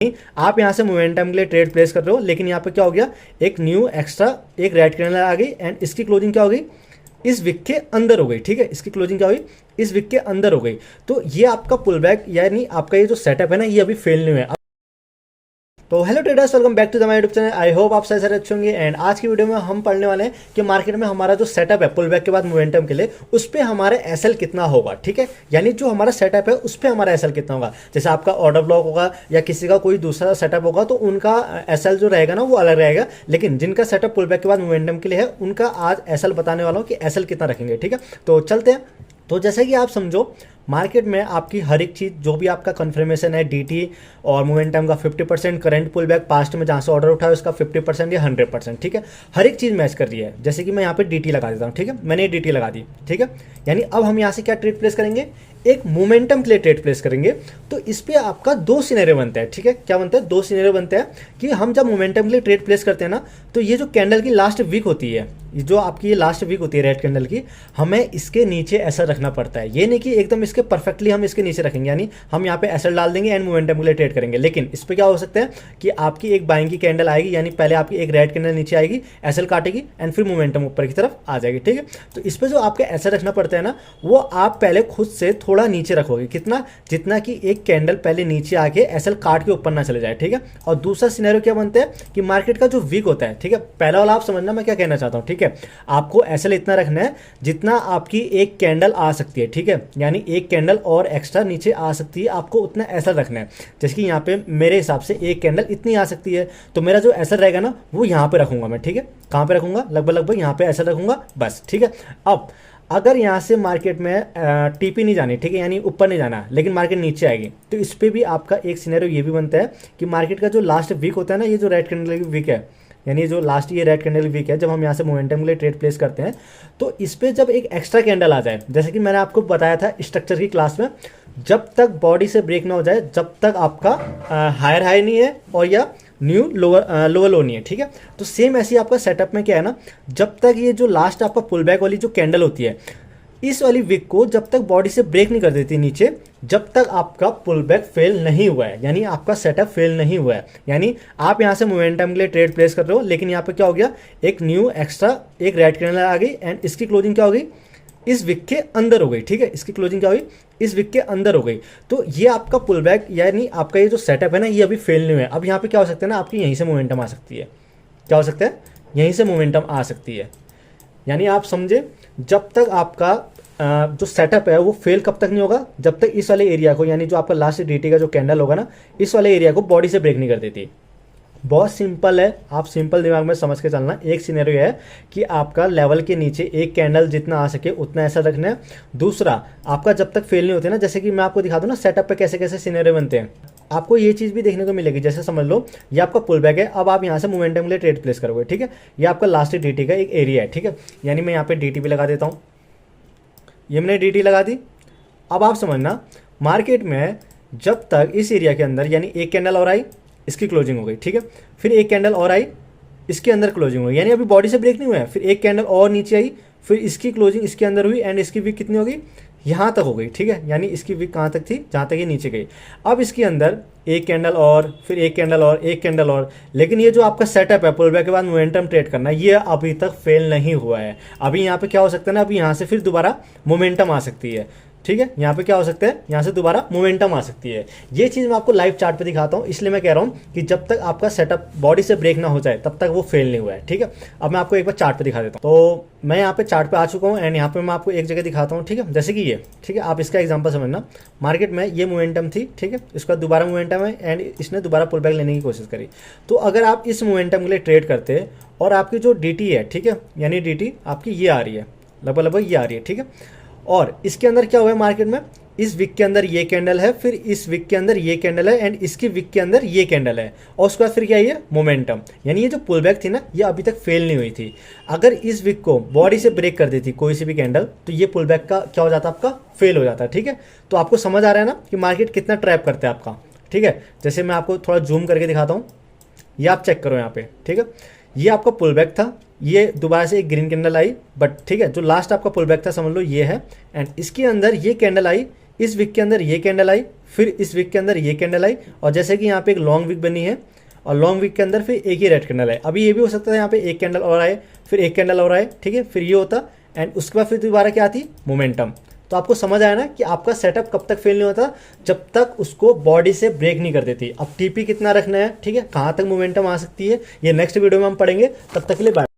आप यहाँ से मोमेंटम के लिए ट्रेड प्लेस कर रहे हो, लेकिन यहाँ पे क्या हो गया, एक न्यू एक्स्ट्रा एक रेड कैंडल आ गई एंड इसकी क्लोजिंग क्या हो गई, इस विक के अंदर हो गई। ठीक है, इसकी क्लोजिंग क्या हो गई, इस विक के अंदर हो गई। तो ये आपका पुल बैक यानी आपका ये जो सेटअप है ना, ये अभी फेल नहीं हुआ है। तो hello traders, welcome back to the my YouTube channel. I hope आप सही अच्छे होंगे। एंड आज की वीडियो में हम पढ़ने वाले हैं कि मार्केट में हमारा जो सेटअप है पुल बैक के बाद मोमेंटम के लिए, उस पर हमारा एसएल कितना होगा। ठीक है, यानी जो हमारा सेटअप है उस पर हमारा एसएल कितना होगा। जैसे आपका ऑर्डर ब्लॉक होगा या किसी का कोई दूसरा सेटअप होगा तो उनका एसएल जो रहेगा ना वो अलग रहेगा, लेकिन जिनका सेटअप पुल बैक के बाद मोमेंटम के लिए है उनका आज एसएल बताने वाला हूँ कि एसएल कितना रखेंगे। ठीक है, तो चलते हैं। तो जैसे कि आप समझो, मार्केट में आपकी हर एक चीज़ जो भी आपका कन्फर्मेशन है डीटी और मोमेंटम का 50%, करंट पुल बैक पास्ट में जहाँ से ऑर्डर उठा है उसका 50% या 100%। ठीक है, हर एक चीज़ मैच कर रही है। जैसे कि मैं यहाँ पे डीटी लगा देता हूँ। ठीक है, मैंने ये डीटी लगा दी। ठीक है, यानी अब हम यहाँ से क्या ट्रेड प्लेस करेंगे, एक मोमेंटम के लिए ट्रेड प्लेस करेंगे। तो इस पर आपका दो सिनेरियो बनते हैं। ठीक है, क्या बनता है, दो सिनेरियो बनते हैं कि हम जब मोमेंटम के लिए ट्रेड प्लेस करते हैं ना, तो ये जो कैंडल की लास्ट वीक होती है, जो आपकी ये लास्ट वीक होती है रेड कैंडल की, हमें इसके नीचे ऐसा रखना पड़ता है। ये नहीं कि एकदम इसके परफेक्टली हम इसके नीचे रखेंगे, यानी हम यहाँ पे एसएल डाल देंगे एंड मोमेंटम के लिए ट्रेड करेंगे। लेकिन इस पर क्या हो सकता है कि आपकी एक बाइंग की कैंडल आएगी, यानी पहले आपकी एक रेड कैंडल नीचे आएगी, एसएल काटेगी एंड फिर मोमेंटम ऊपर की तरफ आ जाएगी। ठीक है, तो इस पर जो आपके एसएल रखना पड़ता है ना, वो आप पहले खुद से थोड़ा नीचे रखोगे। कितना, जितना कि एक कैंडल पहले नीचे आके एसएल काट के ऊपर ना चले जाए। ठीक है, और दूसरा सिनेरियो क्या बनता है कि मार्केट का जो वीक होता है, ठीक है, पहला वाला आप समझना मैं क्या कहना चाहता हूँ। ठीक है, आपको एसएल इतना रखना है जितना आपकी एक कैंडल आ सकती है। ठीक है, यानी एक कैंडल और एक्स्ट्रा नीचे आ सकती है, आपको उतना एसएल रखना है। जैसे कि यहाँ पे मेरे हिसाब से एक कैंडल इतनी आ सकती है, तो मेरा जो एसएल रहेगा ना वो यहाँ पे रखूंगा मैं। ठीक है, कहाँ पे रखूंगा, लगभग यहाँ पे एसएल रखूंगा बस। ठीक है, अब अगर यहाँ से मार्केट में टीपी नहीं जानी, ठीक है, यानी ऊपर नहीं जाना, लेकिन मार्केट नीचे आएगी, तो इस पर भी आपका एक सिनेरियो ये भी बनता है कि मार्केट का जो लास्ट वीक होता है ना, ये जो रेड कैंडल की वीक है, यानी जो लास्ट ये रेड कैंडल वीक है, जब हम यहाँ से मोमेंटम के लिए ट्रेड प्लेस करते हैं, तो इस पर जब एक एक्स्ट्रा कैंडल आ जाए, जैसे कि मैंने आपको बताया था स्ट्रक्चर की क्लास में, जब तक बॉडी से ब्रेक ना हो जाए, जब तक आपका हायर हाई नहीं है और या न्यू लोअर लो नहीं है। ठीक है, तो सेम ऐसे ही आपका सेटअप में क्या है ना, जब तक ये जो लास्ट आपका पुल बैक वाली जो कैंडल होती है, इस वाली विक को जब तक बॉडी से ब्रेक नहीं कर देती नीचे, जब तक आपका पुल बैक फेल नहीं हुआ है, यानी आपका सेटअप फेल नहीं हुआ है। यानी आप यहाँ से मोमेंटम के लिए ट्रेड प्लेस कर रहे हो, लेकिन यहाँ पे क्या हो गया, एक न्यू एक्स्ट्रा एक रेड कैंडल आ गई एंड इसकी क्लोजिंग क्या हो गई, इस विक के अंदर हो गई। ठीक है, इसकी क्लोजिंग क्या हुई, इस विक के अंदर हो गई। तो ये आपका पुल बैक यानी आपका ये जो सेटअप है ना, ये अभी फेल नहीं हुआ है। अब यहाँ पे क्या हो सकता है ना, आपकी यहीं से मोमेंटम आ सकती है। क्या हो सकता है, यहीं से मोमेंटम आ सकती है। यानी आप समझे, जब तक आपका जो सेटअप है वो फेल कब तक नहीं होगा, जब तक इस वाले एरिया को, यानी जो आपका लास्ट डीटी का जो कैंडल होगा ना, इस वाले एरिया को बॉडी से ब्रेक नहीं कर देती। बहुत सिंपल है, आप सिंपल दिमाग में समझ के चलना। एक सिनेरियो है कि आपका लेवल के नीचे एक कैंडल जितना आ सके उतना ऐसा रखना है। दूसरा, आपका जब तक फेल नहीं होते ना, जैसे कि मैं आपको दिखा दूँ ना सेटअप पे कैसे कैसे सिनेरियो बनते हैं, आपको ये चीज़ भी देखने को मिलेगी। जैसे समझ लो ये आपका पुल बैक है, अब आप यहाँ से मोमेंटम के लिए ट्रेड प्लेस करोगे। ठीक है, ये आपका लास्ट डीटी का एक एरिया है। ठीक है, यानी मैं यहाँ पे डीटी भी लगा देता हूँ, ये मैंने डीटी लगा दी। अब आप समझना, मार्केट में जब तक इस एरिया के अंदर, यानी एक कैंडल और आई, इसकी क्लोजिंग हो गई। ठीक है, फिर एक कैंडल और आई, इसके अंदर क्लोजिंग हुई, यानी अभी बॉडी से ब्रेक नहीं हुआ है। फिर एक कैंडल और नीचे आई, फिर इसकी क्लोजिंग इसके अंदर हुई एंड इसकी वीक कितनी हो गई, यहाँ तक हो गई। ठीक है, यानी इसकी वीक कहाँ तक थी, जहाँ तक ये नीचे गई। अब इसके अंदर एक कैंडल और, फिर एक कैंडल और, एक कैंडल और, लेकिन ये जो आपका सेटअप है पुल बैक के बाद मोमेंटम ट्रेड करना, ये अभी तक फेल नहीं हुआ है। अभी यहाँ पे क्या हो सकता है ना, अभी यहाँ से फिर दोबारा मोमेंटम आ सकती है। ठीक है, यहाँ पे क्या हो सकता है, यहाँ से दोबारा मोमेंटम आ सकती है। ये चीज़ मैं आपको लाइव चार्ट पे दिखाता हूँ, इसलिए मैं कह रहा हूँ कि जब तक आपका सेटअप बॉडी से ब्रेक ना हो जाए तब तक वो फेल नहीं हुआ है। ठीक है, अब मैं आपको एक बार चार्ट पे दिखा देता हूँ। तो मैं यहाँ पे चार्ट पे आ चुका हूँ एंड यहाँ पे मैं आपको एक जगह दिखाता हूँ। ठीक है, जैसे कि ये, ठीक है, आप इसका एग्जाम्पल समझना। मार्केट में ये मोमेंटम थी, ठीक है, इसका दोबारा मोमेंटम है एंड इसने दोबारा पुल बैक लेने की कोशिश करी। तो अगर आप इस मोमेंटम के लिए ट्रेड करते और आपकी जो डी है, ठीक है, यानी डी आपकी ये आ रही है, लगभग ये आ रही है। ठीक है, और इसके अंदर क्या हुआ है मार्केट में, इस विक के अंदर ये कैंडल है, फिर इस विक के अंदर ये कैंडल है एंड इसकी विक के अंदर ये कैंडल है, और उसके बाद फिर क्या है, ये मोमेंटम। यानी ये जो पुल बैक थी ना, ये अभी तक फेल नहीं हुई थी। अगर इस विक को बॉडी से ब्रेक कर देती कोई सी भी कैंडल, तो ये पुल बैक का क्या हो जाता, आपका फेल हो जाता है। ठीक है, तो आपको समझ आ रहा है ना कि मार्केट कितना ट्रैप करता है आपका। ठीक है, जैसे मैं आपको थोड़ा जूम करके दिखाता हूँ, ये आप चेक करो यहाँ पे। ठीक है, ये आपका पुल बैक था, ये दोबारा से एक ग्रीन कैंडल आई, बट ठीक है, जो लास्ट आपका पुल बैक था समझ लो ये है, एंड इसके अंदर ये कैंडल आई, इस विक के अंदर ये कैंडल आई, फिर इस वीक के अंदर ये कैंडल आई, और जैसे कि यहाँ पे एक लॉन्ग वीक बनी है और लॉन्ग वीक के अंदर फिर एक ही रेड कैंडल है। अभी ये भी हो सकता है यहाँ पे एक कैंडल और आए, फिर एक कैंडल और आए, ठीक है, फिर ये होता, एंड उसके बाद फिर दोबारा क्या आती, मोमेंटम। तो आपको समझ आया ना कि आपका सेटअप कब तक फेल नहीं होता, जब तक उसको बॉडी से ब्रेक नहीं कर देती। अब टीपी कितना रखना है, ठीक है, कहाँ तक मोमेंटम आ सकती है, ये नेक्स्ट वीडियो में हम पढ़ेंगे। तब तक के लिए बाय।